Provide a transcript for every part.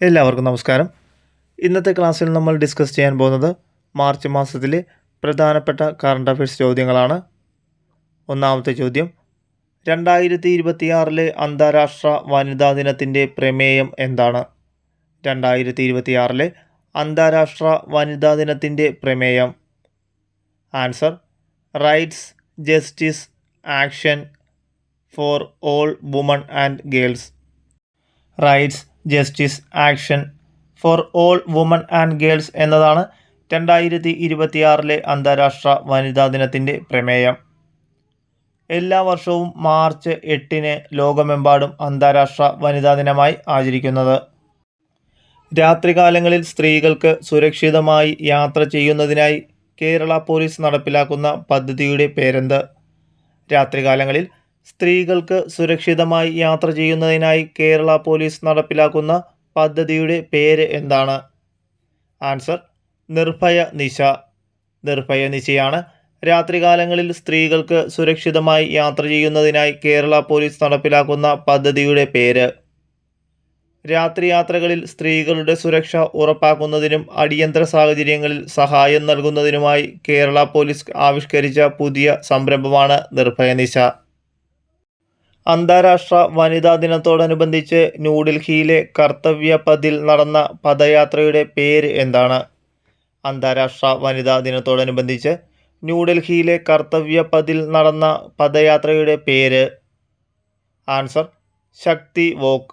എല്ലാവർക്കും നമസ്കാരം. ഇന്നത്തെ ക്ലാസ്സിൽ നമ്മൾ ഡിസ്കസ് ചെയ്യാൻ പോകുന്നത് മാർച്ച് മാസത്തിലെ പ്രധാനപ്പെട്ട കറണ്ട് അഫയേഴ്സ് ചോദ്യങ്ങളാണ്. ഒന്നാമത്തെ ചോദ്യം, 2026 അന്താരാഷ്ട്ര വനിതാ ദിനത്തിൻ്റെ പ്രമേയം എന്താണ്? 2026 അന്താരാഷ്ട്ര വനിതാ ദിനത്തിൻ്റെ പ്രമേയം. Answer: rights, justice, action for all woman and girls. Rights, justice, action for all woman and girls എന്നതാണ് 2026 അന്താരാഷ്ട്ര വനിതാ ദിനത്തിൻ്റെ പ്രമേയം. എല്ലാ വർഷവും മാർച്ച് 8 ലോകമെമ്പാടും അന്താരാഷ്ട്ര വനിതാ ദിനമായി ആചരിക്കുന്നത്. രാത്രികാലങ്ങളിൽ സ്ത്രീകൾക്ക് സുരക്ഷിതമായി യാത്ര ചെയ്യുന്നതിനായി കേരള പോലീസ് നടപ്പിലാക്കുന്ന പദ്ധതിയുടെ പേരെന്ത്? രാത്രികാലങ്ങളിൽ സ്ത്രീകൾക്ക് സുരക്ഷിതമായി യാത്ര ചെയ്യുന്നതിനായി കേരള പോലീസ് നടപ്പിലാക്കുന്ന പദ്ധതിയുടെ പേര് എന്താണ്? ആൻസർ: നിർഭയ നിശ. നിർഭയ നിശയാണ് രാത്രികാലങ്ങളിൽ സ്ത്രീകൾക്ക് സുരക്ഷിതമായി യാത്ര ചെയ്യുന്നതിനായി കേരള പോലീസ് നടപ്പിലാക്കുന്ന പദ്ധതിയുടെ പേര്. രാത്രിയാത്രകളിൽ സ്ത്രീകളുടെ സുരക്ഷ ഉറപ്പാക്കുന്നതിനും അടിയന്തര സാഹചര്യങ്ങളിൽ സഹായം നൽകുന്നതിനുമായി കേരള പോലീസ് ആവിഷ്കരിച്ച പുതിയ സംരംഭമാണ് നിർഭയ നിശ. അന്താരാഷ്ട്ര വനിതാ ദിനത്തോടനുബന്ധിച്ച് ന്യൂഡൽഹിയിലെ കർത്തവ്യ പഥിൽ നടന്ന പദയാത്രയുടെ പേര് എന്താണ്? അന്താരാഷ്ട്ര വനിതാ ദിനത്തോടനുബന്ധിച്ച് ന്യൂഡൽഹിയിലെ കർത്തവ്യ പഥിൽ നടന്ന പദയാത്രയുടെ പേര്. ആൻസർ: ശക്തി വോക്ക്.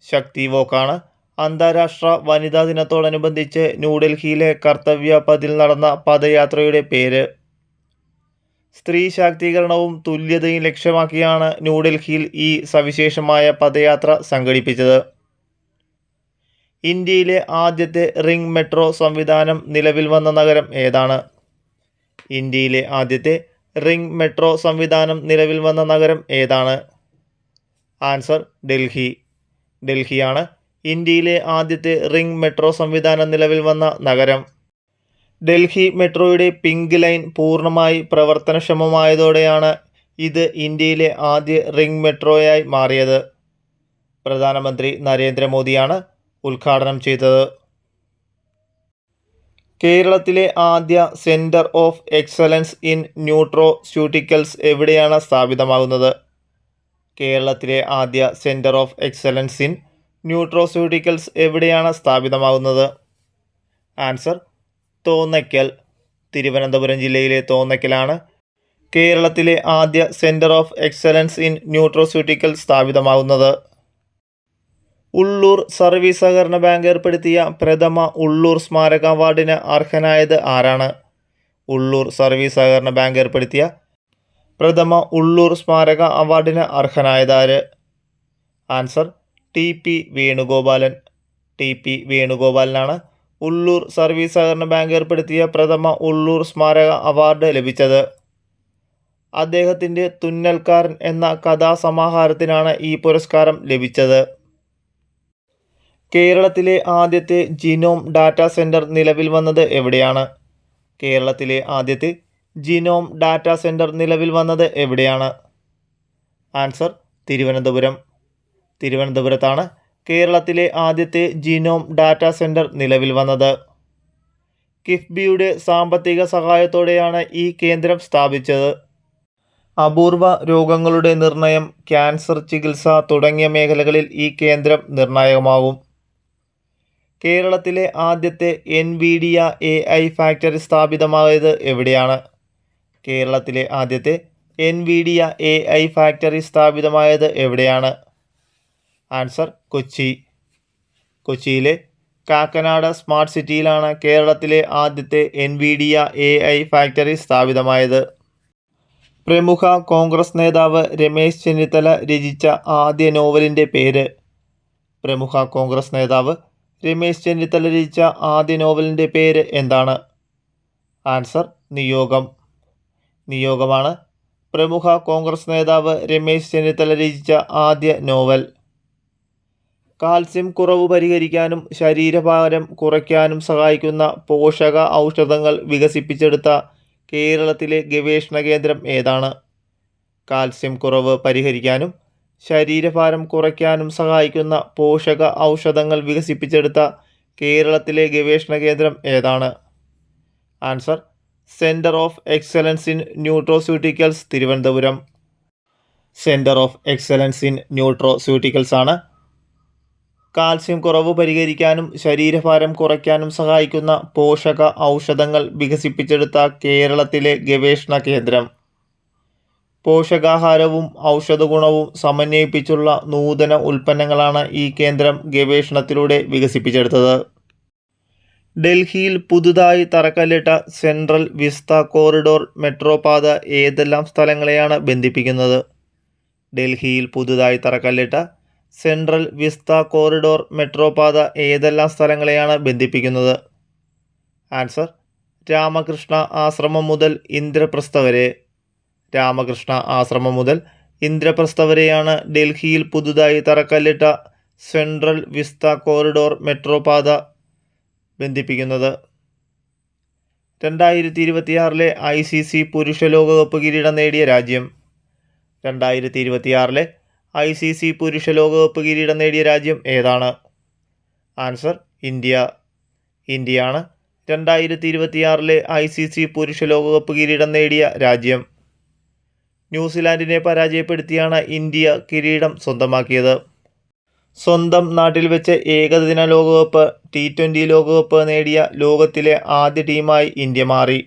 ശക്തി വോക്കാണ് അന്താരാഷ്ട്ര വനിതാ ദിനത്തോടനുബന്ധിച്ച് ന്യൂഡൽഹിയിലെ കർത്തവ്യ പഥിൽ നടന്ന പദയാത്രയുടെ പേര്. സ്ത്രീ ശാക്തീകരണവും തുല്യതയും ലക്ഷ്യമാക്കിയാണ് ന്യൂഡൽഹിയിൽ ഈ സവിശേഷമായ പദയാത്ര സംഘടിപ്പിച്ചത്. ഇന്ത്യയിലെ ആദ്യത്തെ റിംഗ് മെട്രോ സംവിധാനം നിലവിൽ വന്ന നഗരം ഏതാണ്? ഇന്ത്യയിലെ ആദ്യത്തെ റിംഗ് മെട്രോ സംവിധാനം നിലവിൽ വന്ന നഗരം ഏതാണ്? ആൻസർ: ഡൽഹി. ഡൽഹിയാണ് ഇന്ത്യയിലെ ആദ്യത്തെ റിംഗ് മെട്രോ സംവിധാനം നിലവിൽ വന്ന നഗരം. ഡൽഹി മെട്രോയുടെ പിങ്ക് ലൈൻ പൂർണ്ണമായി പ്രവർത്തനക്ഷമമായതോടെയാണ് ഇത് ഇന്ത്യയിലെ ആദ്യ റിംഗ് മെട്രോയായി മാറിയത്. പ്രധാനമന്ത്രി നരേന്ദ്രമോദിയാണ് ഉദ്ഘാടനം ചെയ്തത്. കേരളത്തിലെ ആദ്യ centre of excellence in nutraceuticals എവിടെയാണ് സ്ഥാപിതമാകുന്നത്? കേരളത്തിലെ ആദ്യ centre of excellence in nutraceuticals എവിടെയാണ് സ്ഥാപിതമാകുന്നത്? ആൻസർ: തോന്നയ്ക്കൽ. തിരുവനന്തപുരം ജില്ലയിലെ തോന്നയ്ക്കലാണ് കേരളത്തിലെ ആദ്യ centre of excellence in nutraceuticals സ്ഥാപിതമാകുന്നത്. ഉള്ളൂർ സർവീസ് സഹകരണ ബാങ്ക് ഏർപ്പെടുത്തിയ പ്രഥമ ഉള്ളൂർ സ്മാരക അവാർഡിന് അർഹനായത് ആരാണ്? ഉള്ളൂർ സർവീസ് സഹകരണ ബാങ്ക് ഏർപ്പെടുത്തിയ പ്രഥമ ഉള്ളൂർ സ്മാരക അവാർഡിന് അർഹനായതാര്? Answer: TP Venugopalan. TP വേണുഗോപാലനാണ് ഉള്ളൂർ സർവീസ് സഹകരണ ബാങ്ക് ഏർപ്പെടുത്തിയ പ്രഥമ ഉള്ളൂർ സ്മാരക അവാർഡ് ലഭിച്ചത്. അദ്ദേഹത്തിൻ്റെ തുന്നൽക്കാരൻ എന്ന കഥാസമാഹാരത്തിനാണ് ഈ പുരസ്കാരം ലഭിച്ചത്. കേരളത്തിലെ ആദ്യത്തെ ജിനോം ഡാറ്റാ സെൻറ്റർ നിലവിൽ വന്നത് എവിടെയാണ്? കേരളത്തിലെ ആദ്യത്തെ ജിനോം ഡാറ്റാ സെൻറ്റർ നിലവിൽ വന്നത് എവിടെയാണ്? ആൻസർ: തിരുവനന്തപുരം. തിരുവനന്തപുരത്താണ് കേരളത്തിലെ ആദ്യത്തെ ജിനോം ഡാറ്റാ സെൻറ്റർ നിലവിൽ വന്നത്. കിഫ്ബിയുടെ സാമ്പത്തിക സഹായത്തോടെയാണ് ഈ കേന്ദ്രം സ്ഥാപിച്ചത്. അപൂർവ രോഗങ്ങളുടെ നിർണയം, ക്യാൻസർ ചികിത്സ തുടങ്ങിയ മേഖലകളിൽ ഈ കേന്ദ്രം നിർണായകമാകും. കേരളത്തിലെ ആദ്യത്തെ NVIDIA AI ഫാക്ടറി സ്ഥാപിതമായത് എവിടെയാണ്? കേരളത്തിലെ ആദ്യത്തെ NVIDIA AI ഫാക്ടറി സ്ഥാപിതമായത് എവിടെയാണ്? ആൻസർ: കൊച്ചി. കൊച്ചിയിലെ കാക്കനാട് സ്മാർട്ട് സിറ്റിയിലാണ് കേരളത്തിലെ ആദ്യത്തെ NVIDIA AI ഫാക്ടറി സ്ഥാപിതമായത്. പ്രമുഖ കോൺഗ്രസ് നേതാവ് രമേശ് ചെന്നിത്തല രചിച്ച ആദ്യ നോവലിൻ്റെ പേര്. പ്രമുഖ കോൺഗ്രസ് നേതാവ് രമേശ് ചെന്നിത്തല രചിച്ച ആദ്യ നോവലിൻ്റെ പേര് എന്താണ്? ആൻസർ: നിയോഗം. നിയോഗമാണ് പ്രമുഖ കോൺഗ്രസ് നേതാവ് രമേശ് ചെന്നിത്തല രചിച്ച ആദ്യ നോവൽ. കാൽസ്യം കുറവ് പരിഹരിക്കാനും ശരീരഭാരം കുറയ്ക്കാനും സഹായിക്കുന്ന പോഷക ഔഷധങ്ങൾ വികസിപ്പിച്ചെടുത്ത കേരളത്തിലെ ഗവേഷണ കേന്ദ്രം ഏതാണ്? കാൽസ്യം കുറവ് പരിഹരിക്കാനും ശരീരഭാരം കുറയ്ക്കാനും സഹായിക്കുന്ന പോഷക ഔഷധങ്ങൾ വികസിപ്പിച്ചെടുത്ത കേരളത്തിലെ ഗവേഷണ കേന്ദ്രം ഏതാണ്? Answer centre of excellence in nutraceuticals, Thiruvananthapuram. Centre of excellence in nutraceuticals ആണ്. കാൽസ്യം കുറവ് പരിഹരിക്കാനും ശരീരഭാരം കുറയ്ക്കാനും സഹായിക്കുന്ന പോഷക ഔഷധങ്ങൾ വികസിപ്പിച്ചെടുത്ത കേരളത്തിലെ ഗവേഷണ കേന്ദ്രം. പോഷകാഹാരവും ഔഷധഗുണവും സമന്വയിപ്പിച്ചുള്ള നൂതന ഉൽപ്പന്നങ്ങളാണ് ഈ കേന്ദ്രം ഗവേഷണത്തിലൂടെ വികസിപ്പിച്ചെടുത്തത്. ഡൽഹിയിൽ പുതുതായി തറക്കല്ലിട്ട സെൻട്രൽ വിസ്ത കോറിഡോർ മെട്രോ പാത ഏതെല്ലാം സ്ഥലങ്ങളെയാണ് ബന്ധിപ്പിക്കുന്നത്? ഡൽഹിയിൽ പുതുതായി തറക്കല്ലിട്ട സെൻട്രൽ വിസ്ത കോറിഡോർ മെട്രോ പാത ഏതെല്ലാം സ്ഥലങ്ങളെയാണ് ബന്ധിപ്പിക്കുന്നത്? ആൻസർ രാമകൃഷ്ണ ആശ്രമം മുതൽ ഇന്ദ്രപ്രസ്ഥ വരെ. രാമകൃഷ്ണ ആശ്രമം മുതൽ ഇന്ദ്രപ്രസ്ഥ വരെയാണ് ഡൽഹിയിൽ പുതുതായി തറക്കല്ലിട്ട സെൻട്രൽ വിസ്ത കോറിഡോർ മെട്രോ പാത ബന്ധിപ്പിക്കുന്നത്. 2026 ICC പുരുഷ ലോകകപ്പ് കിരീടം നേടിയ രാജ്യം. 2026 ICC പുരുഷ ലോകകപ്പ് കിരീടം നേടിയ രാജ്യം ഏതാണ്? Answer India. ഇന്ത്യയാണ് 2026 ICC പുരുഷ ലോകകപ്പ് കിരീടം നേടിയ രാജ്യം. ന്യൂസിലാൻഡിനെ പരാജയപ്പെടുത്തിയാണ് ഇന്ത്യ കിരീടം സ്വന്തമാക്കിയത്. സ്വന്തം നാട്ടിൽ വെച്ച് ഏകദിന ലോകകപ്പ്, T20 ലോകകപ്പ് നേടിയ ലോകത്തിലെ ആദ്യ ടീമായി ഇന്ത്യ മാറി.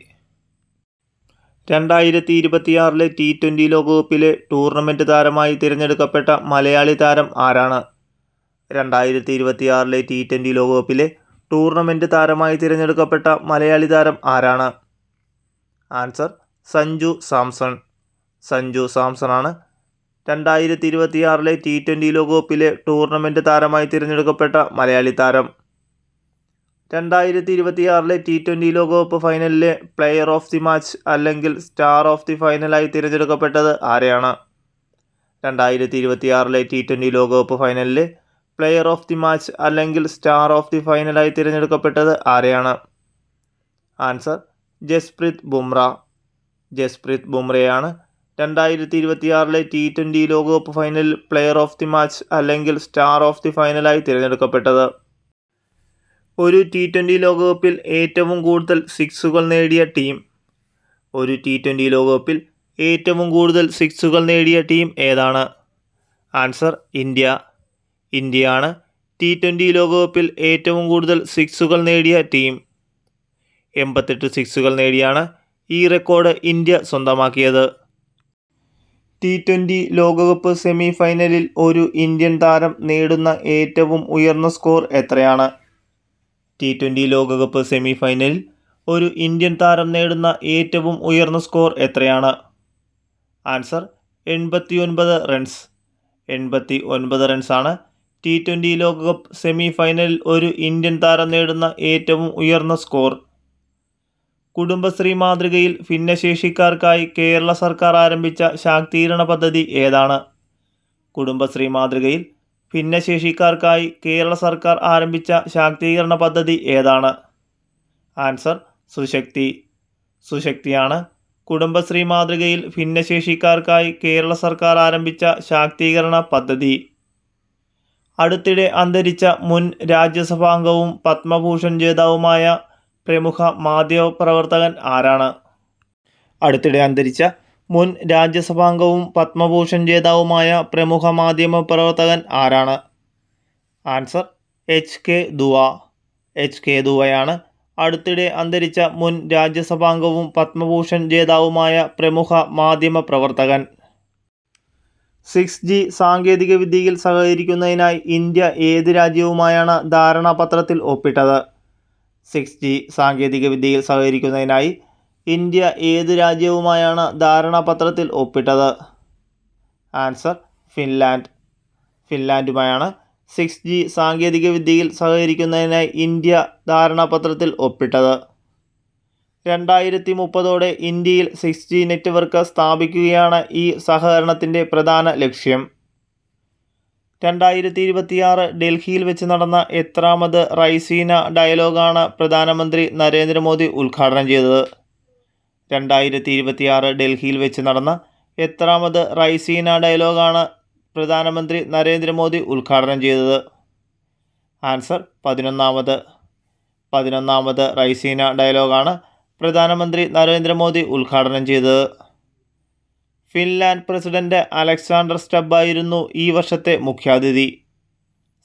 2026 T20 ലോകകപ്പിലെ ടൂർണമെൻറ്റ് താരമായി തിരഞ്ഞെടുക്കപ്പെട്ട മലയാളി താരം ആരാണ്? 2026 T20 ലോകകപ്പിലെ ടൂർണമെൻറ്റ് താരമായി തിരഞ്ഞെടുക്കപ്പെട്ട മലയാളി താരം ആരാണ്? ആൻസർ സഞ്ജു സാംസൺ. സഞ്ജു സാംസണാണ് 2026 T20 ലോകകപ്പിലെ ടൂർണമെൻറ്റ് താരമായി തിരഞ്ഞെടുക്കപ്പെട്ട മലയാളി താരം. 2026 T20 ലോകകപ്പ് ഫൈനലിലെ പ്ലെയർ ഓഫ് ദി മാച്ച് അല്ലെങ്കിൽ സ്റ്റാർ ഓഫ് ദി ഫൈനലായി തിരഞ്ഞെടുക്കപ്പെട്ടത് ആരെയാണ്? 2026 T20 ലോകകപ്പ് ഫൈനലിലെ പ്ലെയർ ഓഫ് ദി മാച്ച് അല്ലെങ്കിൽ സ്റ്റാർ ഓഫ് ദി ഫൈനലായി തിരഞ്ഞെടുക്കപ്പെട്ടത് ആരെയാണ്? ആൻസർ ജസ്പ്രീത് ബുംറ. ജസ്പ്രീത് ബുംറയാണ് 2026 T20 ലോകകപ്പ് ഫൈനലിൽ പ്ലെയർ ഓഫ് ദി മാച്ച് അല്ലെങ്കിൽ സ്റ്റാർ ഓഫ് ദി ഫൈനലായി തിരഞ്ഞെടുക്കപ്പെട്ടത്. ഒരു T20 ലോകകപ്പിൽ ഏറ്റവും കൂടുതൽ സിക്സുകൾ നേടിയ ടീം. ഒരു T20 ലോകകപ്പിൽ ഏറ്റവും കൂടുതൽ സിക്സുകൾ നേടിയ ടീം ഏതാണ്? Answer India. ഇന്ത്യയാണ് T20 ലോകകപ്പിൽ ഏറ്റവും കൂടുതൽ സിക്സുകൾ നേടിയ ടീം. 88 സിക്സുകൾ നേടിയാണ് ഈ റെക്കോർഡ് ഇന്ത്യ സ്വന്തമാക്കിയത്. T20 ലോകകപ്പ് സെമി ഫൈനലിൽ ഒരു ഇന്ത്യൻ താരം നേടുന്ന ഏറ്റവും ഉയർന്ന സ്കോർ എത്രയാണ്? T20 ലോകകപ്പ് സെമി ഫൈനലിൽ ഒരു ഇന്ത്യൻ താരം നേടുന്ന ഏറ്റവും ഉയർന്ന സ്കോർ എത്രയാണ്? Answer 89 runs. 89 റൺസാണ് T20 ലോകകപ്പ് സെമി ഫൈനലിൽ ഒരു ഇന്ത്യൻ താരം നേടുന്ന ഏറ്റവും ഉയർന്ന സ്കോർ. കുടുംബശ്രീ മാതൃകയിൽ ഭിന്നശേഷിക്കാർക്കായി കേരള സർക്കാർ ആരംഭിച്ച ശാക്തീകരണ പദ്ധതി ഏതാണ്? കുടുംബശ്രീ മാതൃകയിൽ ഭിന്നശേഷിക്കാർക്കായി കേരള സർക്കാർ ആരംഭിച്ച ശാക്തീകരണ പദ്ധതി ഏതാണ്? ആൻസർ സുശക്തി. സുശക്തിയാണ് കുടുംബശ്രീ മാതൃകയിൽ ഭിന്നശേഷിക്കാർക്കായി കേരള സർക്കാർ ആരംഭിച്ച ശാക്തീകരണ പദ്ധതി. അടുത്തിടെ അന്തരിച്ച മുൻ രാജ്യസഭാംഗവും പത്മഭൂഷൺ ജേതാവുമായ പ്രമുഖ മാധ്യമപ്രവർത്തകൻ ആരാണ്? അടുത്തിടെ അന്തരിച്ച മുൻ രാജ്യസഭാംഗവും പത്മഭൂഷൺ ജേതാവുമായ പ്രമുഖ മാധ്യമപ്രവർത്തകൻ ആരാണ്? ആൻസർ HK ദുവ. HK ദുവയാണ് അടുത്തിടെ അന്തരിച്ച മുൻ രാജ്യസഭാംഗവും പത്മഭൂഷൺ ജേതാവുമായ പ്രമുഖ മാധ്യമപ്രവർത്തകൻ. 6G സാങ്കേതികവിദ്യയിൽ സഹകരിക്കുന്നതിനായി ഇന്ത്യ ഏത് രാജ്യവുമായാണ് ധാരണാപത്രത്തിൽ ഒപ്പിട്ടത്? 6G സാങ്കേതികവിദ്യയിൽ സഹകരിക്കുന്നതിനായി ഇന്ത്യ ഏത് രാജ്യവുമായാണ് ധാരണാപത്രത്തിൽ ഒപ്പിട്ടത്? Answer Finland. ഫിൻലാൻഡുമായാണ് 6G സാങ്കേതികവിദ്യയിൽ സഹകരിക്കുന്നതിനായി ഇന്ത്യ ധാരണാപത്രത്തിൽ ഒപ്പിട്ടത്. 2030 ഇന്ത്യയിൽ 6G നെറ്റ്വർക്ക് സ്ഥാപിക്കുകയാണ് ഈ സഹകരണത്തിൻ്റെ പ്രധാന ലക്ഷ്യം. 2026 ഡൽഹിയിൽ വെച്ച് നടന്ന എത്രാമത് റൈസീന ഡയലോഗാണ് പ്രധാനമന്ത്രി നരേന്ദ്രമോദി ഉദ്ഘാടനം ചെയ്തത്? 2026 ഡൽഹിയിൽ വെച്ച് നടന്ന എത്രാമത് റൈസീന ഡയലോഗാണ് പ്രധാനമന്ത്രി നരേന്ദ്രമോദി ഉദ്ഘാടനം ചെയ്തത്? ആൻസർ 11ാമത് റൈസീന ഡയലോഗാണ് പ്രധാനമന്ത്രി നരേന്ദ്രമോദി ഉദ്ഘാടനം ചെയ്തത്. ഫിൻലാൻഡ് പ്രസിഡന്റ് അലക്സാണ്ടർ സ്റ്റബ്ബായിരുന്നു ഈ വർഷത്തെ മുഖ്യാതിഥി.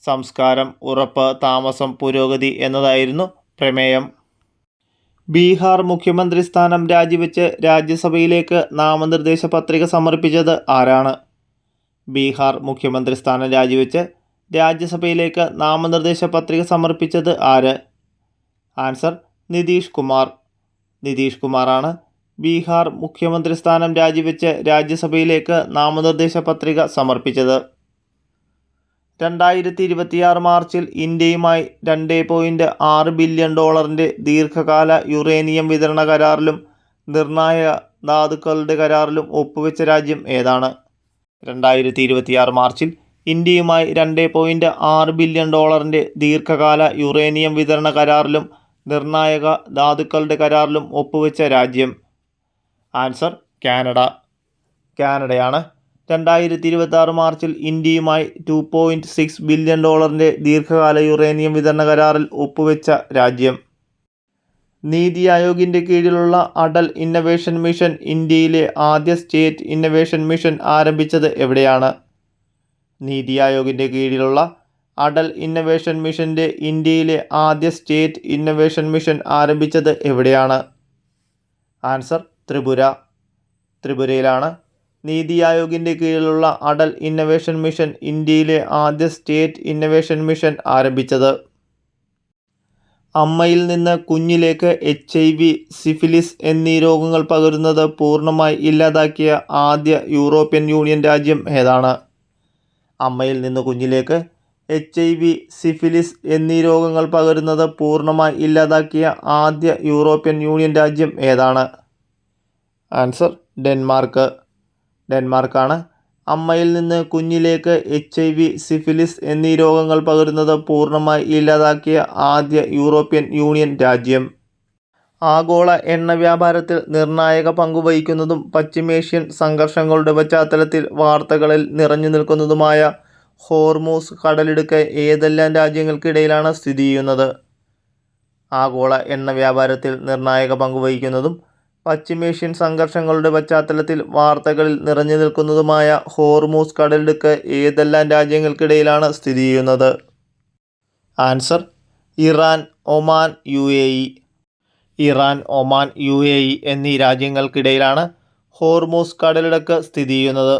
സംസ്കാരം, ഉറപ്പ്, താമസം, പുരോഗതി എന്നതായിരുന്നു പ്രമേയം. ബീഹാർ മുഖ്യമന്ത്രി സ്ഥാനം രാജിവെച്ച് രാജ്യസഭയിലേക്ക് നാമനിർദ്ദേശ പത്രിക സമർപ്പിച്ചത് ആരാണ്? ബീഹാർ മുഖ്യമന്ത്രി സ്ഥാനം രാജിവെച്ച് രാജ്യസഭയിലേക്ക് നാമനിർദ്ദേശ പത്രിക സമർപ്പിച്ചത് ആര്? ആൻസർ നിതീഷ് കുമാറാണ് ബീഹാർ മുഖ്യമന്ത്രി സ്ഥാനം രാജിവെച്ച് രാജ്യസഭയിലേക്ക് നാമനിർദ്ദേശ പത്രിക സമർപ്പിച്ചത്. 2026 മാർച്ചിൽ ഇന്ത്യയുമായി $2.6 ബില്യൺ ദീർഘകാല യുറേനിയം വിതരണ കരാറിലും നിർണായക ധാതുക്കളുടെ കരാറിലും ഒപ്പുവെച്ച രാജ്യം ഏതാണ്? 2026 മാർച്ചിൽ ഇന്ത്യയുമായി $2.6 ബില്യൺ ദീർഘകാല യുറേനിയം വിതരണ കരാറിലും നിർണായക ധാതുക്കളുടെ കരാറിലും ഒപ്പുവെച്ച രാജ്യം? ആൻസർ കാനഡയാണ് 2026 മാർച്ചിൽ ഇന്ത്യയുമായി $2.6 ബില്യൺ ദീർഘകാല യുറേനിയം വിതരണ കരാറിൽ ഒപ്പുവെച്ച രാജ്യം. നീതി ആയോഗിൻ്റെ കീഴിലുള്ള അടൽ ഇന്നൊവേഷൻ മിഷൻ ഇന്ത്യയിലെ ആദ്യ സ്റ്റേറ്റ് ഇന്നൊവേഷൻ മിഷൻ ആരംഭിച്ചത് എവിടെയാണ്? നീതി ആയോഗിൻ്റെ കീഴിലുള്ള അടൽ ഇന്നൊവേഷൻ മിഷൻ്റെ ഇന്ത്യയിലെ ആദ്യ സ്റ്റേറ്റ് ഇന്നൊവേഷൻ മിഷൻ ആരംഭിച്ചത് എവിടെയാണ്? ആൻസർ ത്രിപുരയിലാണ് നീതി ആയോഗിൻ്റെ കീഴിലുള്ള അടൽ ഇന്നൊവേഷൻ മിഷൻ ഇന്ത്യയിലെ ആദ്യ സ്റ്റേറ്റ് ഇന്നൊവേഷൻ മിഷൻ ആരംഭിച്ചത്. അമ്മയിൽ നിന്ന് കുഞ്ഞിലേക്ക് HIV, സിഫിലിസ് എന്നീ രോഗങ്ങൾ പകരുന്നത് പൂർണ്ണമായി ഇല്ലാതാക്കിയ ആദ്യ യൂറോപ്യൻ യൂണിയൻ രാജ്യം ഏതാണ്? അമ്മയിൽ നിന്ന് കുഞ്ഞിലേക്ക് HIV, സിഫിലിസ് എന്നീ രോഗങ്ങൾ പകരുന്നത് പൂർണ്ണമായി ഇല്ലാതാക്കിയ ആദ്യ യൂറോപ്യൻ യൂണിയൻ രാജ്യം ഏതാണ്? ആൻസർ ഡെൻമാർക്കാണ് അമ്മയിൽ നിന്ന് കുഞ്ഞിലേക്ക് HIV, സിഫിലിസ് എന്നീ രോഗങ്ങൾ പകരുന്നത് പൂർണ്ണമായി ഇല്ലാതാക്കിയ ആദ്യ യൂറോപ്യൻ യൂണിയൻ രാജ്യം. ആഗോള എണ്ണ വ്യാപാരത്തിൽ നിർണായക പങ്കുവഹിക്കുന്നതും പശ്ചിമേഷ്യൻ സംഘർഷങ്ങളുടെ പശ്ചാത്തലത്തിൽ വാർത്തകളിൽ നിറഞ്ഞു നിൽക്കുന്നതുമായ ഹോർമൂസ് കടലിടുക്ക് ഏതെല്ലാം രാജ്യങ്ങൾക്കിടയിലാണ് സ്ഥിതി ചെയ്യുന്നത്? ആഗോള എണ്ണ വ്യാപാരത്തിൽ നിർണായക പങ്കുവഹിക്കുന്നതും പശ്ചിമേഷ്യൻ സംഘർഷങ്ങളുടെ പശ്ചാത്തലത്തിൽ വാർത്തകളിൽ നിറഞ്ഞു നിൽക്കുന്നതുമായ ഹോർമൂസ് കടലിടുക്ക് ഏതെല്ലാം രാജ്യങ്ങൾക്കിടയിലാണ് സ്ഥിതി ചെയ്യുന്നത്? ആൻസർ ഇറാൻ, ഒമാൻ, UAE എന്നീ രാജ്യങ്ങൾക്കിടയിലാണ് ഹോർമൂസ് കടലിടുക്ക് സ്ഥിതി ചെയ്യുന്നത്.